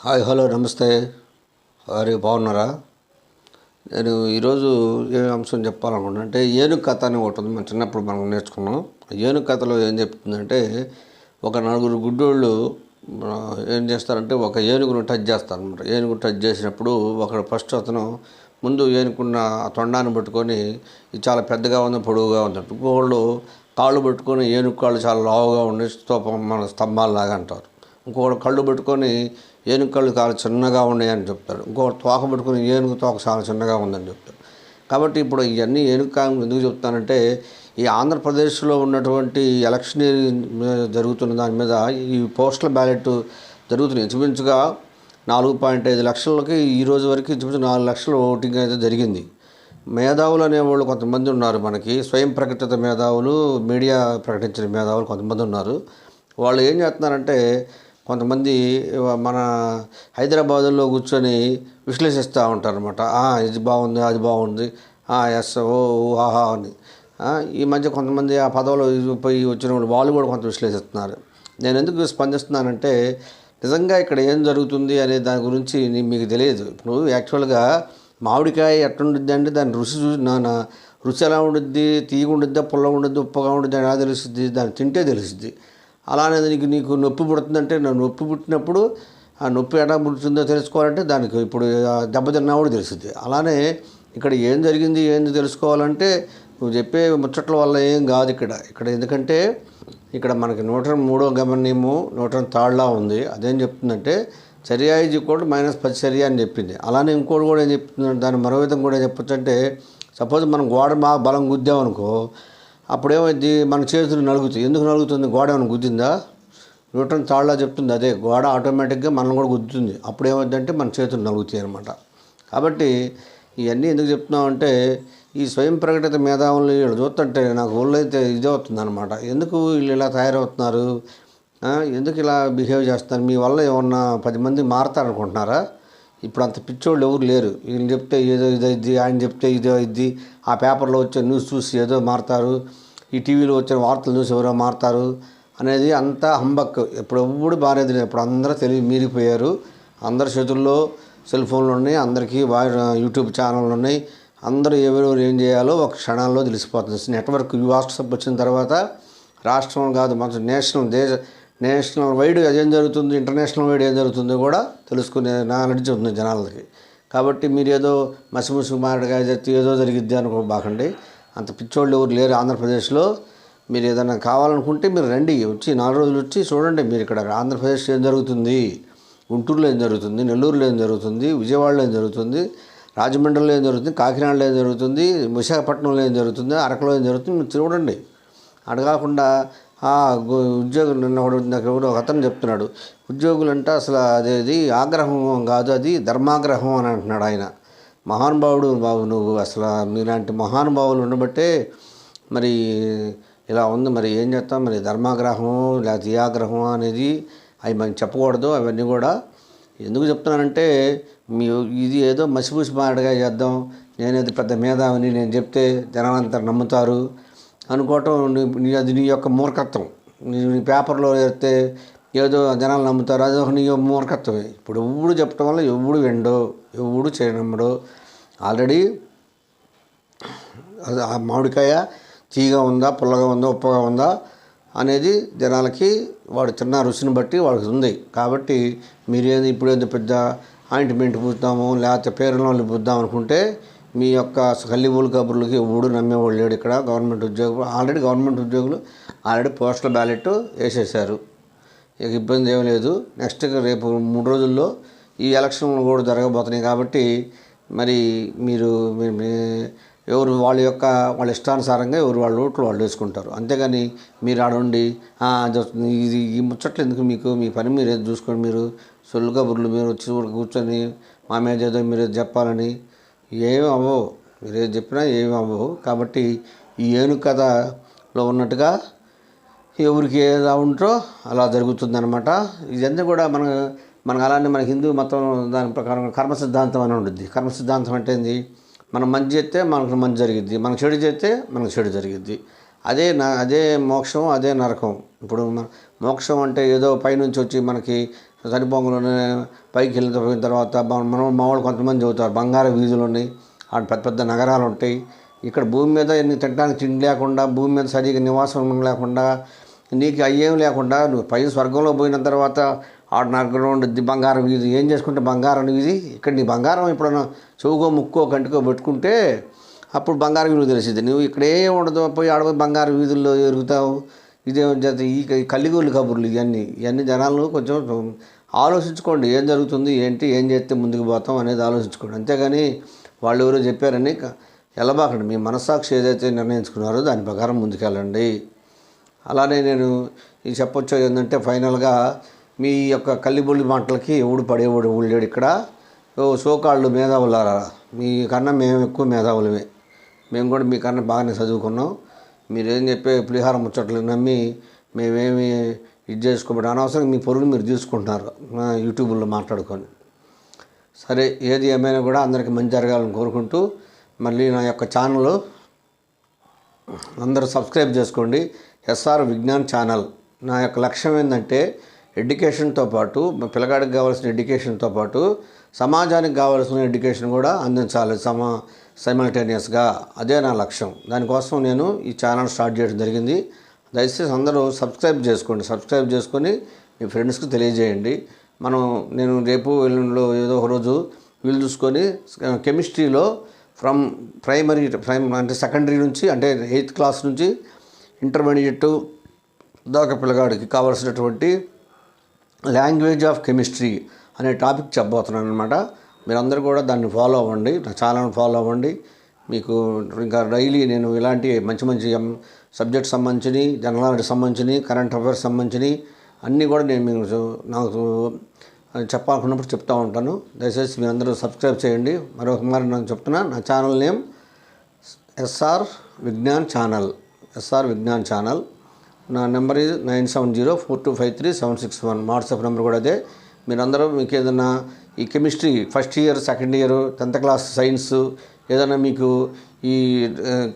Hi hello నమస్తే. వారి బాగున్నారా? నేను ఈరోజు ఏ అంశం చెప్పాలనుకుంటున్నా అంటే ఏనుగు కథ అని ఒకటి ఉంది. మనం చిన్నప్పుడు మనం నేర్చుకున్నాం. ఏనుగు కథలో ఏం చెప్తుందంటే ఒక నలుగురు గుడ్డోళ్ళు ఏం చేస్తారంటే ఒక ఏనుగును టచ్ చేస్తారనమాట. ఏనుగు టచ్ చేసినప్పుడు ఒకడు ఫస్ట్ అతను ముందు ఏనుకున్న తొండాన్ని పట్టుకొని ఇది చాలా పెద్దగా ఉంది, పొడవుగా ఉంది. ఇంకోళ్ళు కాళ్ళు పట్టుకొని ఏనుగు కాళ్ళు చాలా లావుగా ఉండి స్తూపం మన స్తంభాలలాగా అంటారు. ఇంకొకడు కళ్ళు పెట్టుకొని ఏనుగు కళ్ళు చాలా చిన్నగా ఉన్నాయని చెప్తాడు. ఇంకొకటి తోక పెట్టుకుని ఏనుగు తోక చాలా చిన్నగా ఉందని చెప్తాడు. కాబట్టి ఇప్పుడు ఇవన్నీ ఏనుగు కాలం ఎందుకు చెప్తానంటే ఈ ఆంధ్రప్రదేశ్లో ఉన్నటువంటి ఎలక్షన్ జరుగుతున్న దాని మీద ఈ పోస్టల్ బ్యాలెట్ జరుగుతున్నాయి. ఇంచుమించుగా 4.5 లక్షలకి ఈ రోజు వరకు ఇంచుమించు 4 లక్షల ఓటింగ్ అయితే జరిగింది. మేధావులు అనేవాళ్ళు కొంతమంది ఉన్నారు. మనకి స్వయం ప్రకటిత మేధావులు, మీడియా ప్రకటించిన మేధావులు కొంతమంది ఉన్నారు. వాళ్ళు ఏం చేస్తున్నారంటే కొంతమంది మన హైదరాబాదులో కూర్చొని విశ్లేషిస్తూ ఉంటారనమాట. ఇది బాగుంది, అది బాగుంది, ఎస్ ఓ ఊహాహా అని. ఈ మధ్య కొంతమంది ఆ పదవులు పోయి వచ్చిన వాళ్ళు కూడా కొంత విశ్లేషిస్తున్నారు. నేను ఎందుకు స్పందిస్తున్నానంటే నిజంగా ఇక్కడ ఏం జరుగుతుంది అనే దాని గురించి మీకు తెలియదు. ఇప్పుడు యాక్చువల్గా మామిడికాయ ఎట్టుండిద్ది అంటే దాని రుచి రుచి ఎలా ఉండిద్ది, తీగ ఉండిద్దా, పుల్ల ఉండిద్ది, ఉప్పగా ఉండిద్ది ఎలా తెలుస్తుంది? దాన్ని తింటే తెలుస్తుంది. అలానే నీకు నొప్పి పుడుతుందంటే నొప్పి పుట్టినప్పుడు ఆ నొప్పి ఎలా పుడుతుందో తెలుసుకోవాలంటే దానికి ఇప్పుడు దెబ్బతిన్నప్పుడు తెలుస్తుంది. అలానే ఇక్కడ ఏం జరిగింది ఏంది తెలుసుకోవాలంటే నువ్వు చెప్పే ముచ్చట్ల వల్ల ఏం కాదు ఇక్కడ ఎందుకంటే ఇక్కడ మనకి 103వ గమనీయము 103లా ఉంది. అదేం చెప్తుందంటే చర్య -10 చర్య అని చెప్పింది. అలానే ఇంకోటి కూడా ఏం చెప్తుందంటే దాని మరో విధంగా కూడా చెప్పొచ్చు. అంటే సపోజ్ మనం గోడ బాగా బలం గుద్దామనుకో అప్పుడేమైంది మన చేతులు నలుగుతాయి. ఎందుకు నలుగుతుంది? గోడ ఏమైనా గుద్దిందా? న్యూటన్ తాళ్ళ చెప్తుంది అదే, గోడ ఆటోమేటిక్గా మనం కూడా గుద్దుతుంది. అప్పుడు ఏమైందంటే మన చేతులు నలుగుతాయి అనమాట. కాబట్టి ఇవన్నీ ఎందుకు చెప్తున్నామంటే ఈ స్వయం ప్రకటిత మేధావులు వీళ్ళు చూస్తుంటే నాకు ఊళ్ళైతే ఇదే అవుతుంది అనమాట. ఎందుకు వీళ్ళు ఇలా తయారవుతున్నారు, ఎందుకు ఇలా బిహేవ్ చేస్తున్నారు? మీ వల్ల ఏమన్నా 10 మంది మారతారనుకుంటున్నారా? ఇప్పుడు అంత పిచ్చోళ్ళు ఎవరు లేరు. వీళ్ళు చెప్తే ఏదో ఇదైద్ది, ఆయన చెప్తే ఇదో ఇద్ది, ఆ పేపర్లో వచ్చే న్యూస్ చూసి ఏదో మారుతారు, ఈ టీవీలో వచ్చిన వార్తలు చూసి ఎవరో మారుతారు అనేది అంతా హంబక్. ఎప్పుడు బాగాలేదు. ఇప్పుడు అందరూ తెలివి మీరిపోయారు. అందరి చేతుల్లో సెల్ ఫోన్లు ఉన్నాయి, అందరికీ యూట్యూబ్ ఛానళ్ళు ఉన్నాయి. అందరూ ఎవరెవరు ఏం చేయాలో ఒక క్షణాల్లో తెలిసిపోతుంది. నెట్వర్క్ వాట్సాప్ వచ్చిన తర్వాత రాష్ట్రం కాదు మన నేషనల్ వైడ్ ఏం జరుగుతుంది, ఇంటర్నేషనల్ వైడ్ ఏం జరుగుతుందో కూడా తెలుసుకునే నాలెడ్జ్ ఉంది జనాలకి. కాబట్టి మీరు ఏదో మసిముసి మారడుగా ఏదో జరిగిద్ది అనుకోబాకండి. అంత పిచ్చోళ్ళు ఎవరు లేరు ఆంధ్రప్రదేశ్లో. మీరు ఏదైనా కావాలనుకుంటే మీరు రండి, వచ్చి 4 రోజులు వచ్చి చూడండి. మీరు ఇక్కడ ఆంధ్రప్రదేశ్లో ఏం జరుగుతుంది, గుంటూరులో ఏం జరుగుతుంది, నెల్లూరులో ఏం జరుగుతుంది, విజయవాడలో ఏం జరుగుతుంది, రాజమండ్రిలో ఏం జరుగుతుంది, కాకినాడలో ఏం జరుగుతుంది, విశాఖపట్నంలో ఏం జరుగుతుంది, అరకులో ఏం జరుగుతుంది, మీరు చూడండి. అడగకుండా ఉద్యోగులు నాకు ఒక అతను చెప్తున్నాడు, ఉద్యోగులు అంటే అసలు అదేది ఆగ్రహం కాదు, అది ధర్మాగ్రహం అని అంటున్నాడు ఆయన. మహానుభావుడు బాబు నువ్వు, అసలు మీలాంటి మహానుభావులు ఉండబట్టే మరి ఇలా ఉంది. మరి ఏం చేస్తాం? మరి ధర్మాగ్రహం లేకపోతే ఆగ్రహం అనేది అవి మనం చెప్పకూడదు. అవన్నీ కూడా ఎందుకు చెప్తున్నానంటే ఇది ఏదో మసిపూసి మాటగా చేద్దాం, నేనేది పెద్ద మేధావిని, నేను చెప్తే జనాలంతా నమ్ముతారు అనుకోవటం అది నీ యొక్క మూర్ఖత్వం. నీ పేపర్లో వేస్తే ఏదో జనాలు నమ్ముతారు, అది ఒక నీ మూర్ఖత్వమే. ఇప్పుడు ఎవడు చెప్పడం వల్ల ఎవడు వెండో, ఎవడు చేయనమ్మడో. ఆల్రెడీ ఆ మామిడికాయ తీగ ఉందా, పుల్లగా ఉందా, ఉప్పగా ఉందా అనేది జనాలకి వాడు తిన్న రుచిని బట్టి వాడికి ఉంది. కాబట్టి మీరేది ఇప్పుడేదో పెద్ద ఆయింట్మెంట్ పూద్దాము లేకపోతే పేరులో పూద్దాం అనుకుంటే మీ యొక్క కల్లిబూలు కబుర్లకి ఎవడు నమ్మేవాళ్ళు లేడు ఇక్కడ. గవర్నమెంట్ ఉద్యోగులు ఆల్రెడీ పోస్టల్ బ్యాలెట్ వేసేసారు. ఇక ఇబ్బంది ఏమీ లేదు. నెక్స్ట్ రేపు 3 రోజుల్లో ఈ ఎలక్షన్లు కూడా జరగబోతున్నాయి. కాబట్టి మరి మీరు ఎవరు వాళ్ళ ఇష్టానుసారంగా ఎవరు వాళ్ళ ఓట్లు వాళ్ళు వేసుకుంటారు. అంతేగాని మీరు ఆడుండి ఇది ఈ ముచ్చట్లు ఎందుకు మీకు, మీ పని మీరు ఏది చూసుకోండి. మీరు సొల్లు కబుర్లు మీరు వచ్చి కూర్చొని మా మీద ఏదో మీరు చెప్పాలని ఏమి అవ్వవు. మీరు ఏది చెప్పినా ఏమి అవ్వవు. కాబట్టి ఈ ఏనుగు కథలో ఉన్నట్టుగా ఎవరికి ఏదా ఉంటారో అలా జరుగుతుందన్నమాట. ఇదంతా కూడా మనకు అలానే మన హిందూ మతం దాని ప్రకారం కర్మ సిద్ధాంతం అని ఉంటుంది. కర్మ సిద్ధాంతం అంటే ఏంది? మనం మంచి చేస్తే మనకు మంచి జరిగిద్ది, మనం చెడు చేస్తే మనకు చెడు జరిగిద్ది. అదే మోక్షం, అదే నరకం. ఇప్పుడు మోక్షం అంటే ఏదో పైనుంచి వచ్చి మనకి చనిపోగానే పైకి వెళ్ళిన తర్వాత మా వాళ్ళు కొంతమంది చదువుతారు బంగారు వీధులు ఉన్నాయి, ఆడ పెద్ద పెద్ద నగరాలు ఉంటాయి. ఇక్కడ భూమి మీద ఎన్ని తినడానికి తిండి లేకుండా, భూమి మీద సరిగ్గా నివాసం లేకుండా, నీకు అయ్యేం లేకుండా నువ్వు పై స్వర్గంలో పోయిన తర్వాత ఆడ నగరం ఉండి బంగారం వీధి ఏం చేసుకుంటే బంగారం వీధి. ఇక్కడ నీ బంగారం ఎప్పుడన్నా చెవుకో ముక్కో కంటికో పెట్టుకుంటే అప్పుడు బంగారం విలువ తెలిసింది. నువ్వు ఇక్కడే ఉండదు, పోయి ఆడపోయి బంగారు వీధుల్లో ఎరుగుతావు. ఇదే ఈ కల్లిగోళ్ళు కబుర్లు ఇవన్నీ జనాలను కొంచెం ఆలోచించుకోండి. ఏం జరుగుతుంది ఏంటి, ఏం చేస్తే ముందుకు పోతాం అనేది ఆలోచించుకోండి. అంతేగాని వాళ్ళు ఎవరో చెప్పారని వెళ్ళబాకండి. మీ మనస్సాక్షి ఏదైతే నిర్ణయించుకున్నారో దాని ప్రకారం ముందుకెళ్ళండి. అలానే నేను ఇది చెప్పొచ్చు ఏంటంటే ఫైనల్గా మీ యొక్క కల్లిబొల్లి మాటలకి ఎవడు పడేవాడు లేడు ఇక్కడ. సోకాళ్ళు మేధావులారా, మీకన్నా మేము ఎక్కువ మేధావులమే. మేము కూడా మీకన్నా బాగానే చదువుకున్నాం. మీరేం చెప్పే పులిహార ముచ్చట్లు నమ్మి మేమేమి ఇది చేసుకోబట్టి అనవసరం మీ పొరుగు మీరు తీసుకుంటున్నారు యూట్యూబ్లో మాట్లాడుకొని. సరే, ఏది ఏమైనా కూడా అందరికీ మంచి జరగాలని కోరుకుంటూ మళ్ళీ నా యొక్క ఛానల్ అందరూ సబ్స్క్రైబ్ చేసుకోండి. SR Vignan channel. నా యొక్క లక్ష్యం ఏంటంటే ఎడ్యుకేషన్తో పాటు పిల్లగాడికి కావాల్సిన ఎడ్యుకేషన్తో పాటు సమాజానికి కావాల్సిన ఎడ్యుకేషన్ కూడా అందించాలి సైమల్టేనియస్గా. అదే నా లక్ష్యం. దానికోసం నేను ఈ ఛానల్ స్టార్ట్ చేయడం జరిగింది. దయచేసి అందరూ సబ్స్క్రైబ్ చేసుకోండి. సబ్స్క్రైబ్ చేసుకొని మీ ఫ్రెండ్స్కి తెలియజేయండి. నేను రేపు ఎల్లుండిలో ఏదో ఒక రోజు వీలు చూసుకొని కెమిస్ట్రీలో ఫ్రమ్ ప్రైమరీ అంటే సెకండరీ నుంచి అంటే 8th క్లాస్ నుంచి ఇంటర్మీడియట్ దాకా పిల్లగాడికి కావాల్సినటువంటి లాంగ్వేజ్ ఆఫ్ కెమిస్ట్రీ అనే టాపిక్ చెప్పబోతున్నాను అనమాట. మీరందరూ కూడా దాన్ని ఫాలో అవ్వండి, నా ఛానల్ని ఫాలో అవ్వండి. మీకు ఇంకా డైలీ నేను ఇలాంటి మంచి మంచి సబ్జెక్ట్ సంబంధించి, జనరల్ నాలెడ్జ్ సంబంధించి, కరెంట్ అఫైర్స్ సంబంధించి అన్నీ కూడా నేను నాకు చెప్పాలనుకున్నప్పుడు చెప్తూ ఉంటాను. దయచేసి మీరందరూ సబ్స్క్రైబ్ చేయండి. మరొకసారి నేను చెప్తున్నా, నా channel name SR Vignan channel. SR Vignan channel. నా నెంబర్ ఇది 9704253761. వాట్సాప్ నెంబర్ కూడా అదే. మీరందరూ మీకు ఏదైనా ఈ chemistry first year, second year, 10th class science ఏదైనా మీకు ఈ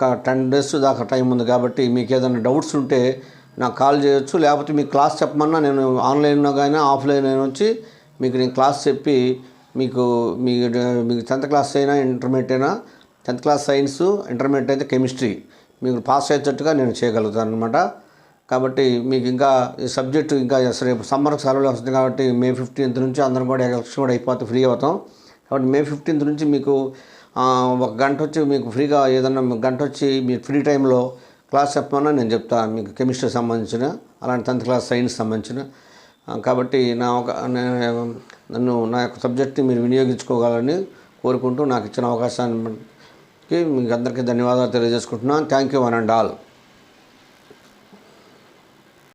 10 days దాకా టైం ఉంది కాబట్టి మీకు ఏదైనా డౌట్స్ ఉంటే నాకు కాల్ చేయొచ్చు. లేకపోతే మీకు క్లాస్ చెప్పమన్నా నేను ఆన్లైన్లో కానీ ఆఫ్లైన్ అయినా వచ్చి మీకు నేను క్లాస్ చెప్పి మీకు 10th క్లాస్ అయినా ఇంటర్మీడియట్ అయినా 10th క్లాస్ సైన్స్, ఇంటర్మీడియట్ అయితే కెమిస్ట్రీ మీకు పాస్ అయ్యేటట్టుగా నేను చేయగలుగుతాను అనమాట. కాబట్టి మీకు ఇంకా ఈ సబ్జెక్టు ఇంకా రేపు సమ్మర్కి సెలవులు వస్తుంది కాబట్టి May 15th నుంచి అందరం కూడా ఎలక్షన్ కూడా అయిపోతే ఫ్రీ అవుతాం. కాబట్టి May 15th నుంచి మీకు 1 గంట వచ్చి మీకు ఫ్రీగా ఏదన్నా గంట వచ్చి మీ ఫ్రీ టైంలో క్లాస్ చెప్పమన్నా నేను చెప్తాను. మీకు కెమిస్ట్రీకి సంబంధించిన అలాంటి 10th క్లాస్ సైన్స్ సంబంధించిన. కాబట్టి నన్ను నా యొక్క సబ్జెక్ట్ని మీరు వినియోగించుకోగలని కోరుకుంటూ నాకు ఇచ్చిన అవకాశానికి మీకు అందరికీ ధన్యవాదాలు తెలియజేసుకుంటున్నాను. Thank you one and all.